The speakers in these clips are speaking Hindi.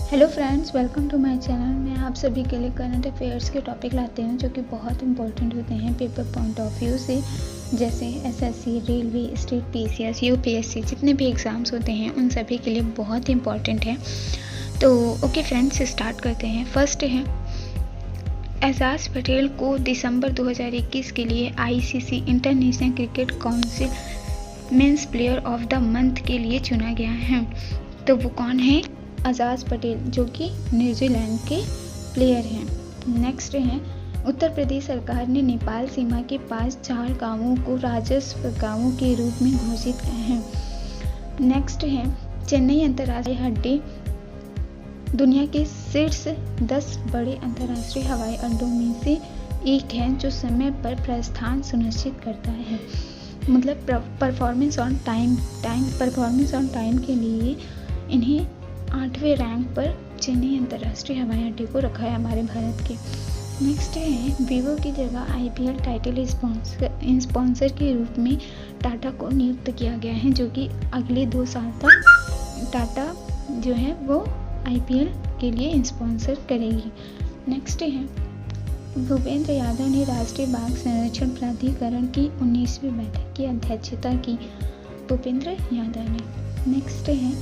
Hello friends, welcome to my channel. मैं आप सभी के लिए करंट अफेयर्स के टॉपिक लाते हैं जो कि बहुत इंपॉर्टेंट होते हैं पेपर पॉइंट ऑफ व्यू से। जैसे SSC, railway, state PCS, UPSC, जितने भी एग्ज़ाम्स होते हैं उन सभी के लिए बहुत इंपॉर्टेंट है। तो ओके फ्रेंड्स, स्टार्ट करते हैं। फर्स्ट है, एजाज पटेल को दिसंबर 2021 के लिए ICC international cricket council men's player of the month के लिए चुना गया है। तो वो कौन है? एजाज पटेल, जो कि न्यूजीलैंड के प्लेयर हैं। नेक्स्ट है, उत्तर प्रदेश सरकार ने नेपाल सीमा के पास 4 गांवों को राजस्व गांवों के रूप में घोषित किया है। नेक्स्ट है, चेन्नई अंतर्राष्ट्रीय अड्डे दुनिया के शीर्ष 10 बड़े अंतर्राष्ट्रीय हवाई अड्डों में से एक है जो समय पर प्रस्थान सुनिश्चित करता है। मतलब परफॉर्मेंस ऑन टाइम के लिए इन्हें 8वें रैंक पर चेन्नई अंतर्राष्ट्रीय हवाई अड्डे को रखा है हमारे भारत के। नेक्स्ट है, वीवो की जगह आईपीएल टाइटल स्पॉन्सर के रूप में टाटा को नियुक्त किया गया है, जो कि अगले 2 साल तक टाटा जो है वो आईपीएल के लिए स्पॉन्सर करेगी। नेक्स्ट है, भूपेंद्र यादव ने राष्ट्रीय बाघ संरक्षण प्राधिकरण की 19वीं बैठक की अध्यक्षता की। भूपेंद्र यादव ने। नेक्स्ट है,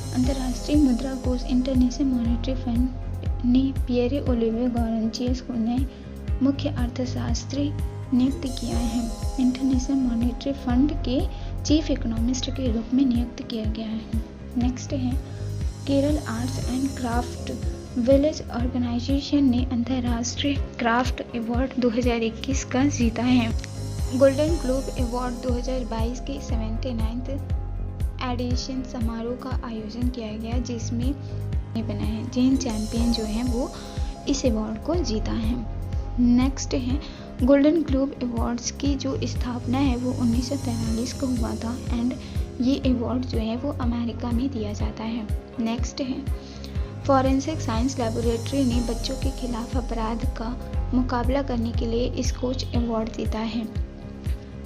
अंतर्राष्ट्रीय मुद्रा कोष इंटरनेशनल मॉनेटरी फंड ने पियरे ओलिवे गॉरेंचियस को नए मुख्य अर्थशास्त्री नियुक्त किया है। इंटरनेशनल मॉनेटरी फंड के चीफ इकोनॉमिस्ट के रूप में नियुक्त किया गया है। नेक्स्ट है, Kerala arts and craft village organisation ने अंतर्राष्ट्रीय क्राफ्ट अवार्ड 2021 का जीता है। गोल्डन ग्लोब अवार्ड 2022 के 79th एडिशन समारोह का आयोजन किया गया, जिसमें बना है जेन चैंपियन जो है वो इस अवार्ड को जीता है। नेक्स्ट है, गोल्डन ग्लोब अवार्ड्स की जो स्थापना है वो 1943 को हुआ था एंड ये अवार्ड जो है वो अमेरिका में दिया जाता है। नेक्स्ट है, फॉरेंसिक साइंस लेबोरेटरी ने बच्चों के खिलाफ अपराध का मुकाबला करने के लिए स्कॉच अवार्ड जीता है।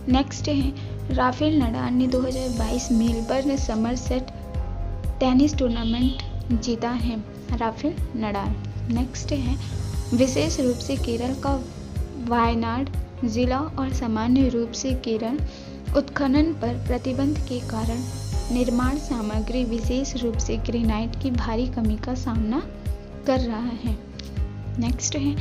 नेक्स्ट है, राफेल नडाल ने 2022 मेलबर्न समरसेट टेनिस टूर्नामेंट जीता है। Rafael Nadal. नेक्स्ट है, विशेष रूप से केरल का वायनाड जिला और सामान्य रूप से केरल उत्खनन पर प्रतिबंध के कारण निर्माण सामग्री विशेष रूप से ग्रेनाइट की भारी कमी का सामना कर रहा है। नेक्स्ट है,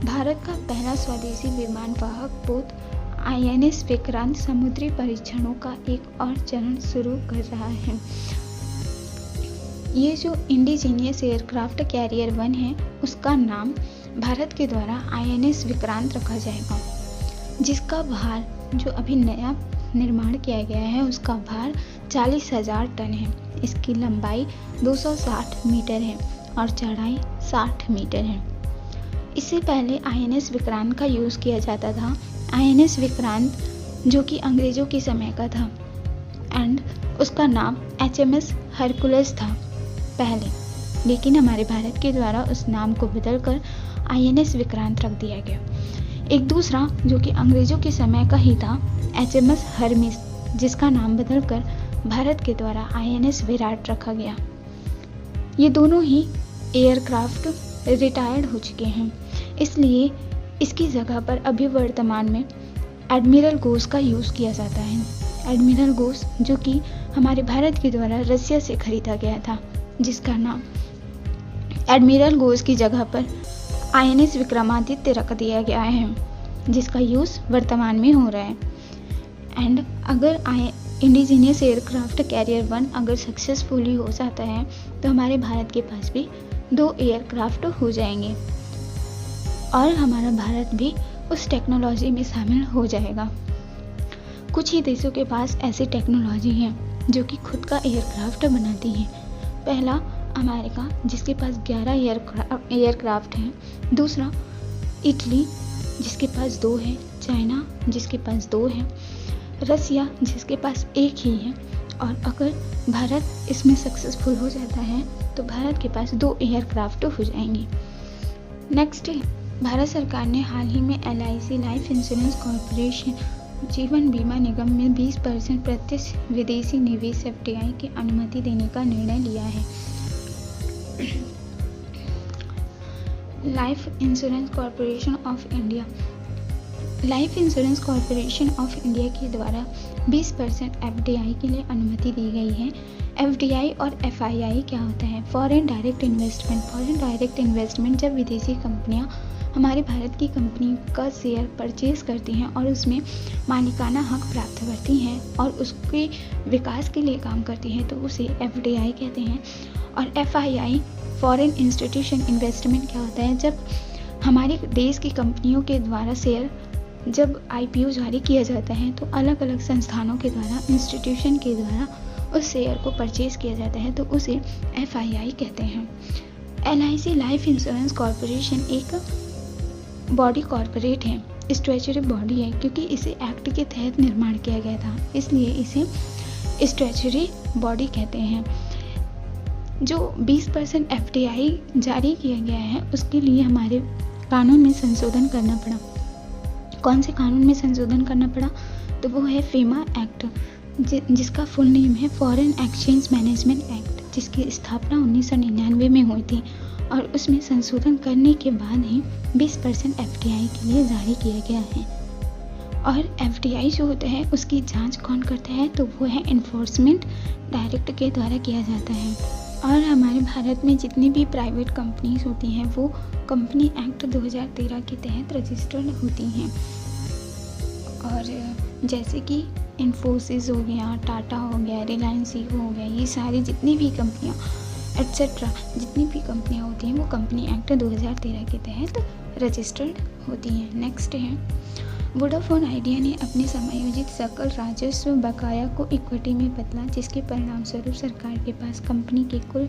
भारत का पहला स्वदेशी विमानवाहक पोत आईएनएस विक्रांत समुद्री परीक्षणों का एक और चरण शुरू कर रहा है। ये जो इंडिजीनियस एयरक्राफ्ट कैरियर 1 है उसका नाम भारत के द्वारा आईएनएस विक्रांत रखा जाएगा, जिसका भार जो अभी नया निर्माण किया गया है उसका भार 40,000 टन है। इसकी लंबाई 260 मीटर है और चौड़ाई 60 मीटर है। इससे पहले आईएनएस विक्रांत का यूज़ किया जाता था। आईएनएस विक्रांत जो कि अंग्रेजों के समय का था एंड उसका नाम एचएमएस हरकुलस था पहले, लेकिन हमारे भारत के द्वारा उस नाम को बदलकर आईएनएस विक्रांत रख दिया गया। एक दूसरा जो कि अंग्रेजों के समय का ही था, एचएमएस हरमिस, जिसका नाम बदलकर भारत के द्वारा आईएनएस विराट रखा गया। ये दोनों ही एयरक्राफ्ट रिटायर्ड हो चुके हैं, इसलिए इसकी जगह पर अभी वर्तमान में एडमिरल घोष का यूज़ किया जाता है। एडमिरल घोष जो कि हमारे भारत के द्वारा रसिया से खरीदा गया था, जिसका नाम एडमिरल घोष की जगह पर आईएनएस विक्रमादित्य रख दिया गया है, जिसका यूज़ वर्तमान में हो रहा है। एंड अगर इंडिजीनियस एयरक्राफ्ट कैरियर 1 अगर सक्सेसफुली हो जाता है तो हमारे भारत के पास भी 2 एयरक्राफ्ट हो जाएंगे और हमारा भारत भी उस टेक्नोलॉजी में शामिल हो जाएगा। कुछ ही देशों के पास ऐसी टेक्नोलॉजी है जो कि खुद का एयरक्राफ्ट बनाती हैं। पहला अमेरिका, जिसके पास 11 एयरक्राफ्ट हैं। दूसरा इटली, जिसके पास 2 है। चाइना, जिसके पास 2 है। रसिया, जिसके पास 1 ही है। और अगर भारत इसमें सक्सेसफुल हो जाता है तो भारत के पास 2 एयरक्राफ्ट हो जाएंगे। नेक्स्ट है, भारत सरकार ने हाल ही में एलआईसी लाइफ इंश्योरेंस कॉर्पोरेशन जीवन बीमा निगम में 20% प्रत्यक्ष विदेशी निवेश एफडीआई की अनुमति देने का निर्णय लिया है। Life insurance corporation of India. Life insurance corporation of India के द्वारा 20% एफडीआई के लिए अनुमति दी गई है। एफडीआई और एफआईआई क्या होता है? Foreign direct investment. Foreign direct investment जब विदेशी कंपनियां हमारे भारत की कंपनी का शेयर परचेज करती हैं और उसमें मालिकाना हक प्राप्त करती हैं और उसके विकास के लिए काम करती हैं तो उसे एफडीआई कहते हैं। और एफआईआई फॉरेन इंस्टीट्यूशन इन्वेस्टमेंट क्या होता है? जब हमारे देश की कंपनियों के द्वारा शेयर जब आईपीओ जारी किया जाता है तो अलग अलग संस्थानों के द्वारा, इंस्टीट्यूशन के द्वारा उस शेयर को परचेज किया जाता है तो उसे एफआईआई कहते हैं। एलआईसी लाइफ इंश्योरेंस कॉरपोरेशन एक बॉडी कॉरपोरेट है, स्टैट्यूटरी बॉडी है क्योंकि इसे एक्ट के तहत निर्माण किया गया था, इसलिए इसे स्टैट्यूटरी बॉडी कहते हैं। जो 20% एफडीआई जारी किया गया है उसके लिए हमारे कानून में संशोधन करना पड़ा। कौन से कानून में संशोधन करना पड़ा? तो वो है फीमा एक्ट, जिसका फुल नेम है फॉरेन एक्सचेंज मैनेजमेंट एक्ट, जिसकी स्थापना 1999 में हुई थी और उसमें संशोधन करने के बाद ही 20% एफडीआई के लिए जारी किया गया है। और एफडीआई जो होता है उसकी जांच कौन करता है? तो वो है इन्फोर्समेंट डायरेक्ट के द्वारा किया जाता है। और हमारे भारत में जितनी भी प्राइवेट कंपनीज होती हैं वो कंपनी एक्ट 2013 के तहत रजिस्टर्ड होती हैं। और जैसे कि इन्फोसिस हो गया, टाटा हो गया, रिलायंस हो गया, ये सारी जितनी भी कंपनियां एट्सेट्रा जितनी भी कंपनियां होती हैं वो कंपनी एक्ट 2013 के तहत रजिस्टर्ड होती हैं। नेक्स्ट है वोडाफोन आइडिया ने अपने समायोजित सकल राजस्व बकाया को इक्विटी में बदला, जिसके परिणाम स्वरूप सरकार के पास कंपनी के कुल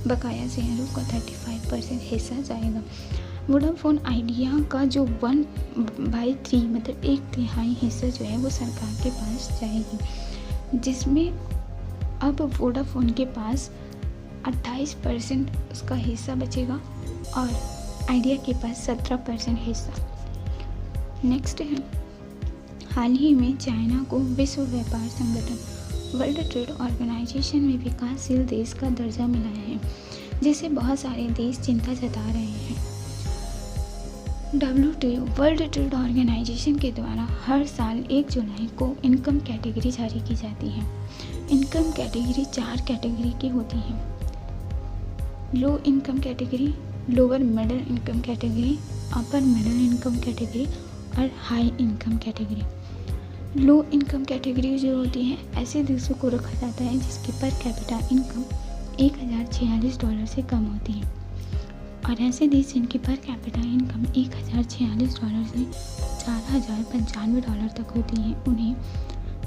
बकाया शेयरों का 35% हिस्सा जाएगा। वोडाफोन आइडिया का जो 1/3 मतलब 1/3 हिस्सा जो है वो सरकार के पास जाएगी, जिसमें अब वोडाफोन के पास 28% उसका हिस्सा बचेगा और आइडिया के पास 17% हिस्सा। नेक्स्ट है हाल ही में चाइना को विश्व व्यापार संगठन वर्ल्ड ट्रेड ऑर्गेनाइजेशन में विकासशील देश का दर्जा मिला है, जिससे बहुत सारे देश चिंता जता रहे हैं। WTO वर्ल्ड ट्रेड ऑर्गेनाइजेशन के द्वारा हर साल 1 जुलाई को इनकम कैटेगरी जारी की जाती है। इनकम कैटेगरी 4 कैटेगरी की होती हैं: low income category, lower middle income category, upper middle income category और high income category. Low income category जो होती है ऐसे देशों को रखा जाता है जिसकी पर कैपिटा इनकम $1046 से कम होती है, और ऐसे देश जिनकी पर कैपिटा इनकम $1046 से $4095 तक होती है उन्हें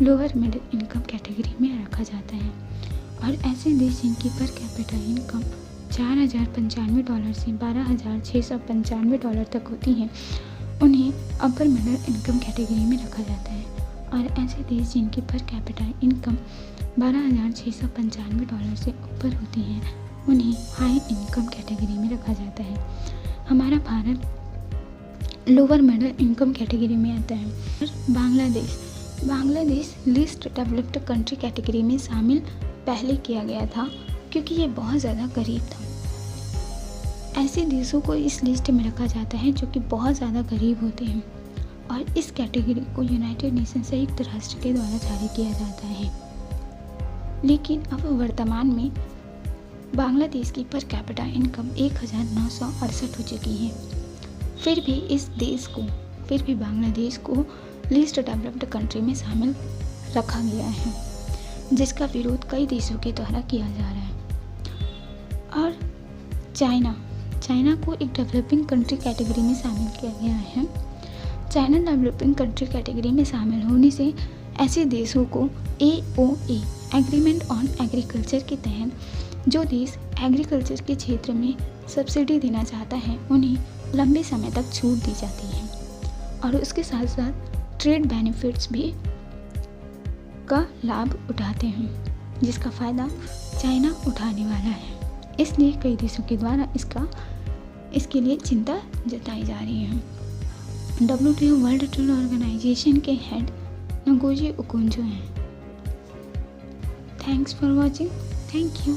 लोअर मिडिल इनकम कैटेगरी में रखा जाता है। और ऐसे देश जिनकी पर कैपिटा इनकम $4095 से $12695 तक होती है उन्हें अपर मिडिल इनकम कैटेगरी में रखा जाता है। और ऐसे देश जिनकी पर कैपिटा इनकम $12695 से ऊपर होती है उन्हें हाई इनकम कैटेगरी में रखा जाता है। हमारा Bharat lower middle income category में आता है। Bangladesh list developed country category में शामिल पहले किया गया था क्योंकि ये बहुत ज़्यादा गरीब था। ऐसे देशों को इस लिस्ट में रखा जाता है जो कि बहुत ज़्यादा गरीब होते हैं, और इस कैटेगरी को यूनाइटेड नेशन संयुक्त राष्ट्र के द्वारा जारी किया जाता है। लेकिन अब वर्तमान में बांग्लादेश की पर कैपिटा इनकम 1968 हो चुकी है। फिर भी बांग्लादेश को लिस्ट डेवलप्ड कंट्री में शामिल रखा गया है, जिसका विरोध कई देशों के द्वारा किया जा रहा है। और चाइना को एक डेवलपिंग कंट्री कैटेगरी में शामिल किया गया है। चाइना डेवलपिंग कंट्री कैटेगरी में शामिल होने से ऐसे देशों को AOA एग्रीमेंट ऑन एग्रीकल्चर के तहत जो देश एग्रीकल्चर के क्षेत्र में सब्सिडी देना चाहता है उन्हें लंबे समय तक छूट दी जाती है, और उसके साथ साथ ट्रेड बेनिफिट्स भी का लाभ उठाते हैं, जिसका फ़ायदा चाइना उठाने वाला है। इसलिए कई देशों के द्वारा इसके लिए चिंता जताई जा रही है। WTO वर्ल्ड ट्रेड ऑर्गेनाइजेशन के हेड नगोजी ओकोंजो हैं। Thanks for watching. Thank you.